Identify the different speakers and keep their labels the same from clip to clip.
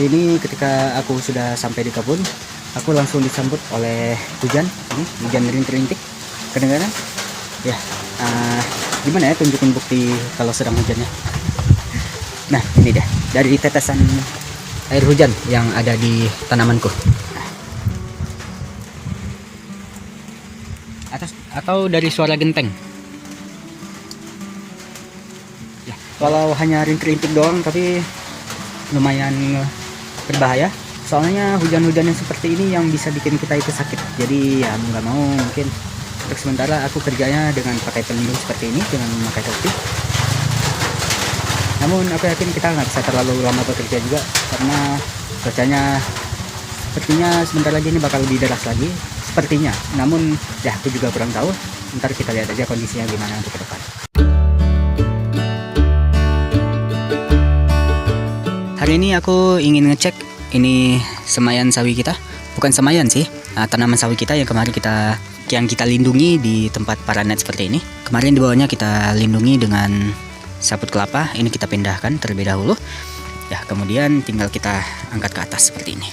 Speaker 1: Hari ini ketika aku sudah sampai di kebun, aku langsung disambut oleh hujan. Ini hujan rintik-rintik, kedengaran? Ya, gimana ya tunjukin bukti kalau sedang hujannya? Nah, ini dia dari tetesan air hujan yang ada di tanamanku. Atau dari suara genteng. Ya, kalau hanya rintik-rintik doang, tapi lumayan berbahaya. Soalnya hujan-hujan yang seperti ini yang bisa bikin kita itu sakit. Jadi ya nggak mau, mungkin untuk sementara aku kerjanya dengan pakai pelindung seperti ini, dengan memakai topi. Namun aku yakin kita nggak bisa terlalu lama bekerja juga, karena cuacanya sepertinya sebentar lagi ini bakal lebih deras lagi. Sepertinya, namun ya aku juga kurang tahu. Ntar kita lihat aja kondisinya gimana untuk ke depan. Hari ini aku ingin ngecek ini semayan sawi kita. Bukan semayan sih, tanaman sawi kita yang kemarin kita lindungi di tempat paranet seperti ini. Kemarin di bawahnya kita lindungi dengan sabut kelapa. Ini kita pindahkan terlebih dahulu. Ya, kemudian tinggal kita angkat ke atas seperti ini.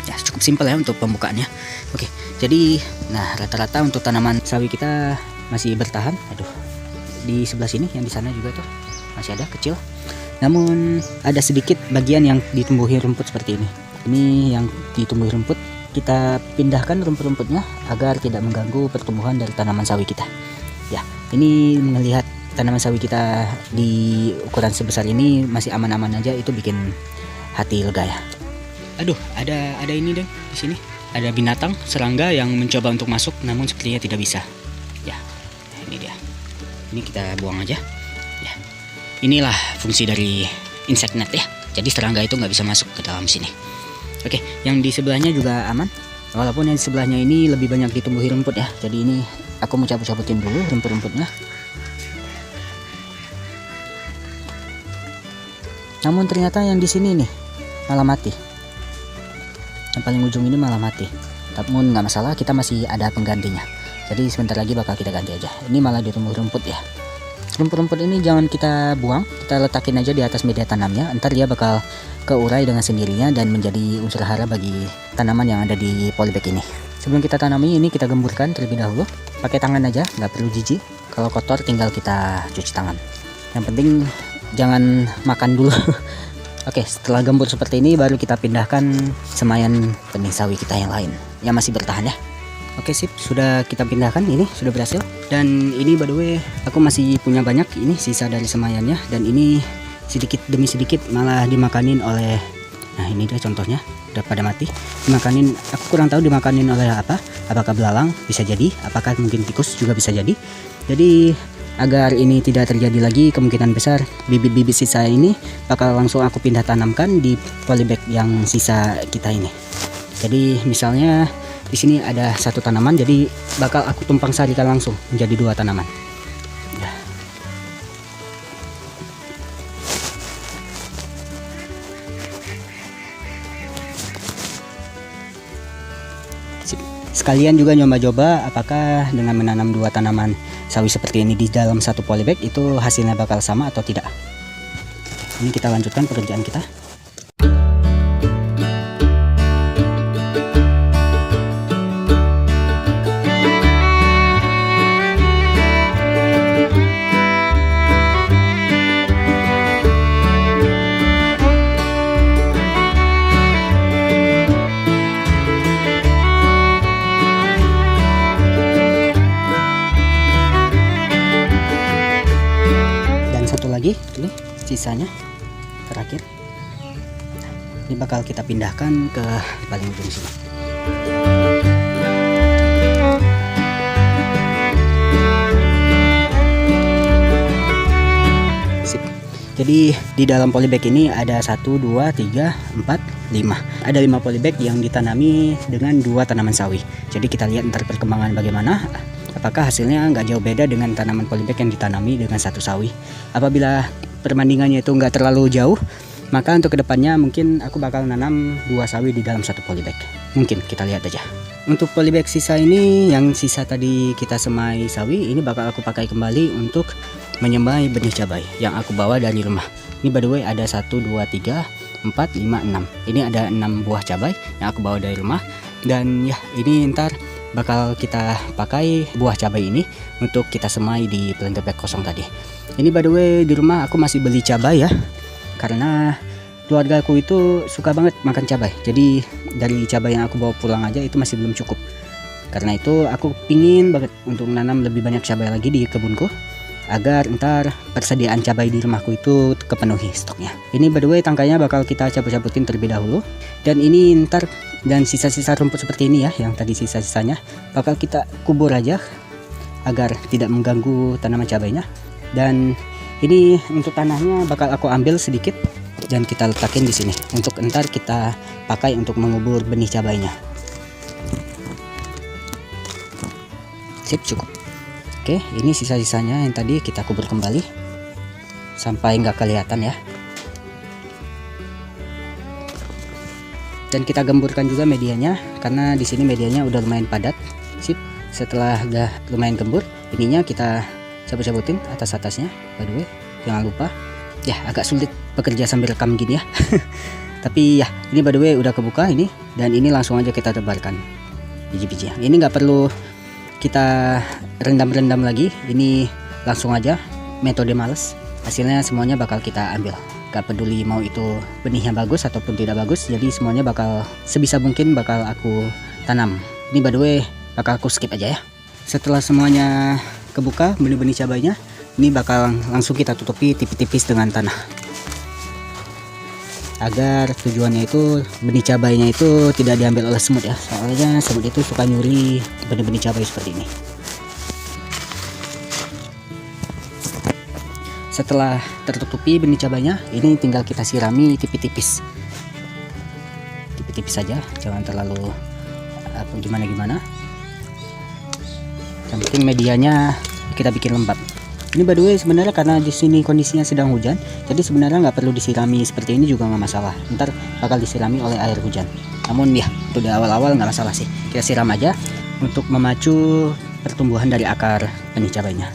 Speaker 1: Ya, cukup simpel ya untuk pembukaannya. Oke, jadi rata-rata untuk tanaman sawi kita masih bertahan. Aduh, di sebelah sini yang di sana juga tuh masih ada kecil. Namun ada sedikit bagian yang ditumbuhi rumput seperti ini. Ini yang ditumbuhi rumput, kita pindahkan rumput-rumputnya agar tidak mengganggu pertumbuhan dari tanaman sawi kita. Ya, ini melihat tanaman sawi kita di ukuran sebesar ini masih aman-aman aja, itu bikin hati lega ya. Aduh, ada ini deh di sini. Ada binatang serangga yang mencoba untuk masuk, namun sepertinya tidak bisa. Ya, ini dia. Ini kita buang aja. Ya, inilah fungsi dari insect net ya. Jadi serangga itu nggak bisa masuk ke dalam sini. Oke, yang di sebelahnya juga aman. Walaupun yang di sebelahnya ini lebih banyak ditumbuhi rumput ya. Jadi ini aku mau cabut-cabutin dulu rumput-rumputnya. Namun ternyata yang di sini nih malah mati. Yang paling ujung ini malah mati. Namun nggak masalah, kita masih ada penggantinya. Jadi sebentar lagi bakal kita ganti aja. Ini malah ditumbuh rumput ya. Rumput-rumput ini jangan kita buang, kita letakin aja di atas media tanamnya. Ntar dia bakal keurai dengan sendirinya dan menjadi unsur hara bagi tanaman yang ada di polybag ini. Sebelum kita tanami ini kita gemburkan terlebih dahulu. Pakai tangan aja, nggak perlu jijik. Kalau kotor tinggal kita cuci tangan. Yang penting jangan makan dulu. Oke, setelah gembur seperti ini baru kita pindahkan semayan benih sawi kita yang lain yang masih bertahan ya. Oke, sip, sudah kita pindahkan, ini sudah berhasil. Dan ini by the way aku masih punya banyak ini sisa dari semayannya, dan ini sedikit demi sedikit malah dimakanin oleh, nah ini dia contohnya udah pada mati. Dimakanin, aku kurang tahu dimakanin oleh apa, apakah belalang bisa jadi, apakah mungkin tikus juga bisa jadi. Jadi agar ini tidak terjadi lagi, kemungkinan besar bibit-bibit sisa ini bakal langsung aku pindah tanamkan di polybag yang sisa kita ini. Jadi misalnya di sini ada satu tanaman, jadi bakal aku tumpang sarikan langsung menjadi dua tanaman. Ya. Sekalian juga nyoba-coba apakah dengan menanam dua tanaman sawi seperti ini di dalam satu polybag itu hasilnya bakal sama atau tidak. Ini kita lanjutkan pekerjaan kita. Ini sisanya terakhir. Ini bakal kita pindahkan ke paling ujung sini. Sip. Jadi di dalam polybag ini ada 1, 2, 3, 4, 5. Ada 5 polybag yang ditanami dengan 2 tanaman sawi. Jadi kita lihat ntar perkembangan bagaimana. Apakah hasilnya nggak jauh beda dengan tanaman polybag yang ditanami dengan 1 sawi. Apabila perbandingannya itu nggak terlalu jauh, maka untuk kedepannya mungkin aku bakal nanam 2 sawi di dalam 1 polybag. Mungkin kita lihat aja. Untuk polybag sisa ini, yang sisa tadi kita semai sawi, ini bakal aku pakai kembali untuk menyemai benih cabai yang aku bawa dari rumah. Ini by the way ada 1, 2, 3, 4, 5, 6. Ini ada 6 buah cabai yang aku bawa dari rumah. Dan ya, ini ntar bakal kita pakai buah cabai ini untuk kita semai di planter bag kosong tadi. Ini by the way di rumah aku masih beli cabai ya, karena keluarga aku itu suka banget makan cabai. Jadi dari cabai yang aku bawa pulang aja itu masih belum cukup. Karena itu aku pingin banget untuk menanam lebih banyak cabai lagi di kebunku, agar ntar persediaan cabai di rumahku itu kepenuhi stoknya. Ini by the way tangkainya bakal kita cabut-cabutin terlebih dahulu. Dan ini ntar, dan sisa-sisa rumput seperti ini ya, yang tadi sisa-sisanya bakal kita kubur aja agar tidak mengganggu tanaman cabainya. Dan ini untuk tanahnya bakal aku ambil sedikit dan kita letakin di sini untuk ntar kita pakai untuk mengubur benih cabainya. Sip, cukup. Oke, ini sisa-sisanya yang tadi kita kubur kembali sampai nggak kelihatan ya. Dan kita gemburkan juga medianya, karena di sini medianya udah lumayan padat. Sip, setelah udah lumayan gembur, ininya kita cabut-cabutin atas-atasnya. By the way, jangan lupa. Ya, agak sulit bekerja sambil rekam gini ya. Tapi ya, ini by the way udah kebuka ini, dan ini langsung aja kita tebarkan biji-biji. Ini nggak perlu kita rendam-rendam lagi, ini langsung aja metode males. Hasilnya semuanya bakal kita ambil, gak peduli mau itu benihnya bagus ataupun tidak bagus. Jadi semuanya bakal sebisa mungkin bakal aku tanam. Ini by the way bakal aku skip aja ya. Setelah semuanya kebuka benih-benih cabainya, ini bakal langsung kita tutupi tipis-tipis dengan tanah, agar tujuannya itu benih cabainya itu tidak diambil oleh semut ya. Soalnya semut itu suka nyuri benih-benih cabai seperti ini. Setelah tertutupi benih cabainya, ini tinggal kita sirami tipis-tipis. Tipis-tipis saja, jangan terlalu gimana-gimana. Yang penting medianya kita bikin lembab. Ini by the way sebenarnya karena di sini kondisinya sedang hujan, jadi sebenarnya nggak perlu disirami seperti ini juga nggak masalah. Ntar bakal disirami oleh air hujan. Namun ya, itu di awal-awal nggak masalah sih. Kita siram aja untuk memacu pertumbuhan dari akar benih cabainya.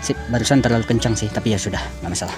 Speaker 1: Sip, barusan terlalu kencang sih, tapi ya sudah, nggak masalah.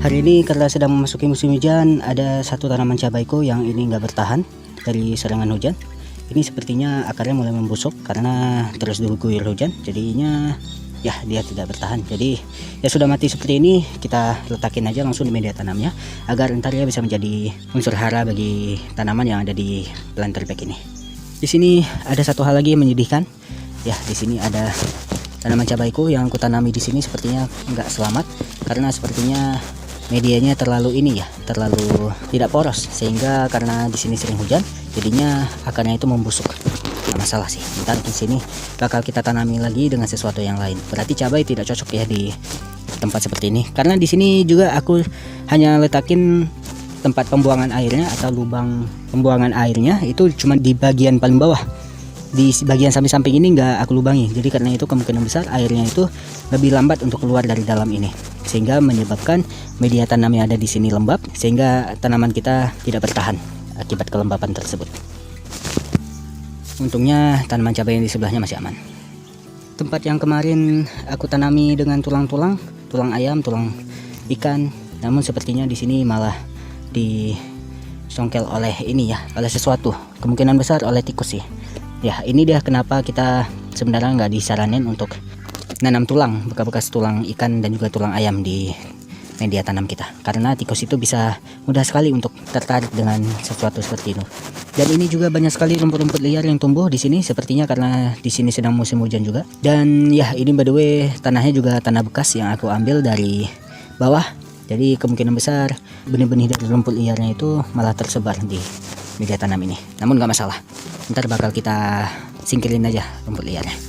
Speaker 1: Hari ini karena sedang memasuki musim hujan, ada satu tanaman cabaiku yang ini nggak bertahan dari serangan hujan. Ini sepertinya akarnya mulai membusuk karena terus diguyur hujan, jadinya ya dia tidak bertahan. Jadi ya sudah mati seperti ini, kita letakin aja langsung di media tanamnya agar ntar ya bisa menjadi unsur hara bagi tanaman yang ada di planter bag ini. Di sini ada satu hal lagi yang menyedihkan. Ya, di sini ada tanaman cabaiku yang aku tanami di sini sepertinya nggak selamat karena sepertinya medianya terlalu terlalu tidak poros, sehingga karena di sini sering hujan jadinya akarnya itu membusuk. Nggak masalah sih, ntar di sini bakal kita tanami lagi dengan sesuatu yang lain. Berarti cabai tidak cocok ya di tempat seperti ini, karena di sini juga aku hanya letakin tempat pembuangan airnya atau lubang pembuangan airnya itu cuma di bagian paling bawah. Di bagian samping-samping ini nggak aku lubangi, jadi karena itu kemungkinan besar airnya itu lebih lambat untuk keluar dari dalam ini, sehingga menyebabkan media tanam yang ada di sini lembab, sehingga tanaman kita tidak bertahan akibat kelembapan tersebut. Untungnya tanaman cabai yang di sebelahnya masih aman. Tempat yang kemarin aku tanami dengan tulang-tulang, tulang ayam, tulang ikan, namun sepertinya di sini malah disongkel oleh ini ya, oleh sesuatu, kemungkinan besar oleh tikus sih. Ya, ini dia kenapa kita sebenarnya nggak disaranin untuk nanam tulang, bekas-bekas tulang ikan dan juga tulang ayam di media tanam kita, karena tikus itu bisa mudah sekali untuk tertarik dengan sesuatu seperti itu. Dan ini juga banyak sekali rumput-rumput liar yang tumbuh di sini, sepertinya karena di sini sedang musim hujan juga. Dan ya, ini by the way tanahnya juga tanah bekas yang aku ambil dari bawah. Jadi kemungkinan besar benih-benih dari rumput liarnya itu malah tersebar di media tanam ini. Namun nggak masalah, ntar bakal kita singkirin aja rumput liarnya.